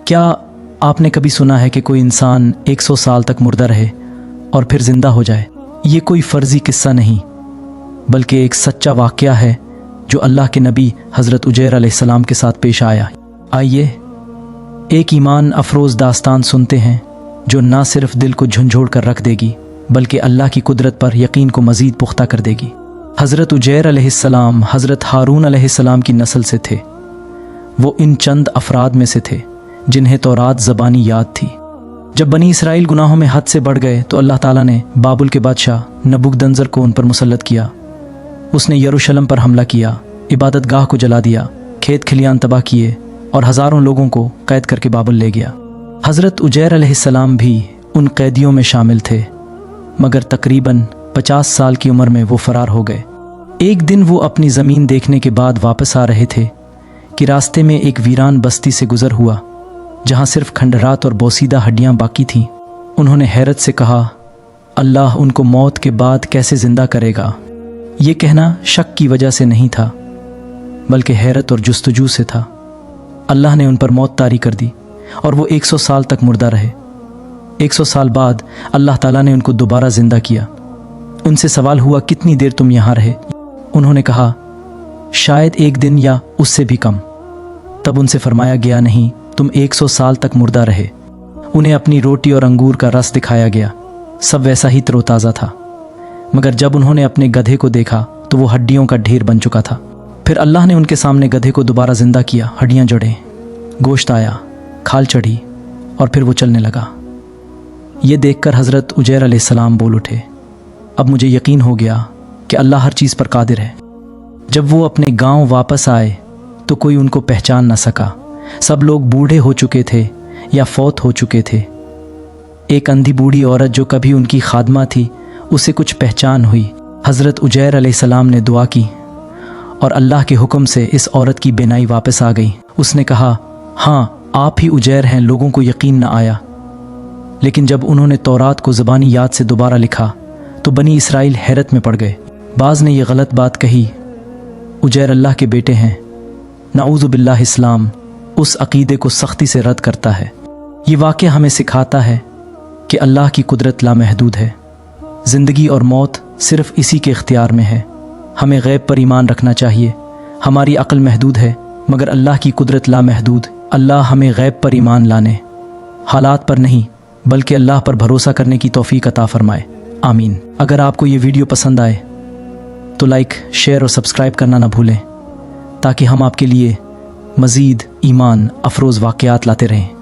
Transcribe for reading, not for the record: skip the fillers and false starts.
क्या आपने कभी सुना है कि कोई इंसान 100 साल तक मुर्दा रहे और फिर जिंदा हो जाए? ये कोई फर्जी किस्सा नहीं, बल्कि एक सच्चा वाक़या है जो अल्लाह के नबी हज़रत उजैर अलैहिस्सलाम के साथ पेश आया। आइए एक ईमान अफरोज़ दास्तान सुनते हैं जो ना सिर्फ दिल को झंझोड़ कर रख देगी बल्कि अल्लाह की कुदरत पर यकीन को मज़ीद पुख्ता कर देगी। हज़रत उजैर अलैहिस्सलाम हज़रत हारून अलैहिस्सलाम की नस्ल से थे। वो इन चंद अफराद में से थे जिन्हें तौरात ज़बानी याद थी। जब बनी इसराइल गुनाहों में हद से बढ़ गए तो अल्लाह ताला ने बाबुल के बादशाह नबूकदनज़र को उन पर मुसल्लत किया। उसने यरूशलेम पर हमला किया, इबादत गाह को जला दिया, खेत खलियान तबाह किए और हज़ारों लोगों को कैद करके बाबुल ले गया। हज़रत उजैर अलैहिस्सलाम भी उन कैदियों में शामिल थे, मगर तकरीबन 50 साल की उम्र में वो फरार हो गए। एक दिन वो अपनी ज़मीन देखने के बाद वापस आ रहे थे कि रास्ते में एक वीरान बस्ती से गुज़र हुआ जहाँ सिर्फ खंडरात और बोसीदा हड्डियाँ बाकी थीं। उन्होंने हैरत से कहा, अल्लाह उनको मौत के बाद कैसे ज़िंदा करेगा? ये कहना शक की वजह से नहीं था बल्कि हैरत और जुस्तजू से था। अल्लाह ने उन पर मौत तारी कर दी और वो 100 साल तक मुर्दा रहे। 100 साल बाद अल्लाह ताला ने उनको दोबारा ज़िंदा किया। उनसे सवाल हुआ, कितनी देर तुम यहाँ रहे? उन्होंने कहा, शायद 1 दिन या उससे भी कम। तब उनसे फरमाया गया, नहीं, तुम 100 साल तक मुर्दा रहे। उन्हें अपनी रोटी और अंगूर का रस दिखाया गया। सब वैसा ही तरोताज़ा था, मगर जब उन्होंने अपने गधे को देखा तो वो हड्डियों का ढेर बन चुका था। फिर अल्लाह ने उनके सामने गधे को दोबारा ज़िंदा किया। हड्डियाँ जड़े, गोश्त आया, खाल चढ़ी और फिर वो चलने लगा। ये देखकर हज़रत उजैर अलैहिस्सलाम बोल उठे, अब मुझे यकीन हो गया कि अल्लाह हर चीज़ पर कादिर है। जब वो अपने गांव वापस आए तो कोई उनको पहचान न सका। सब लोग बूढ़े हो चुके थे या फौत हो चुके थे। एक अंधी बूढ़ी औरत जो कभी उनकी खादमा थी, उसे कुछ पहचान हुई। हज़रत उजैर अलैहिस्सलाम ने दुआ की और अल्लाह के हुक्म से इस औरत की बेनाई वापस आ गई। उसने कहा, हाँ, आप ही उजैर हैं। लोगों को यकीन न आया, लेकिन जब उन्होंने तौरात को ज़बानी याद से दोबारा लिखा तो बनी इसराइल हैरत में पड़ गए। बाज़ ने यह गलत बात कही, उजैर अल्लाह के बेटे हैं। नाऊज़ु बिल्लाह, इस्लाम उस अक़ीदे को सख्ती से रद्द करता है। ये वाक़या हमें सिखाता है कि अल्लाह की कुदरत लामहदूद है। ज़िंदगी और मौत सिर्फ़ इसी के इख्तियार में है। हमें गैब पर ईमान रखना चाहिए। हमारी अक्ल महदूद है मगर अल्लाह की कुदरत लामहदूद। अल्लाह हमें गैब पर ईमान लाने, हालात पर नहीं बल्कि अल्लाह पर भरोसा करने की तौफ़ीक अता फ़रमाए। आमीन। अगर आपको ये वीडियो पसंद आए तो लाइक, शेयर और सब्सक्राइब करना ना भूलें ताकि हम आपके लिए मज़ीद ईमान अफरोज़ वाक़यात लाते रहें।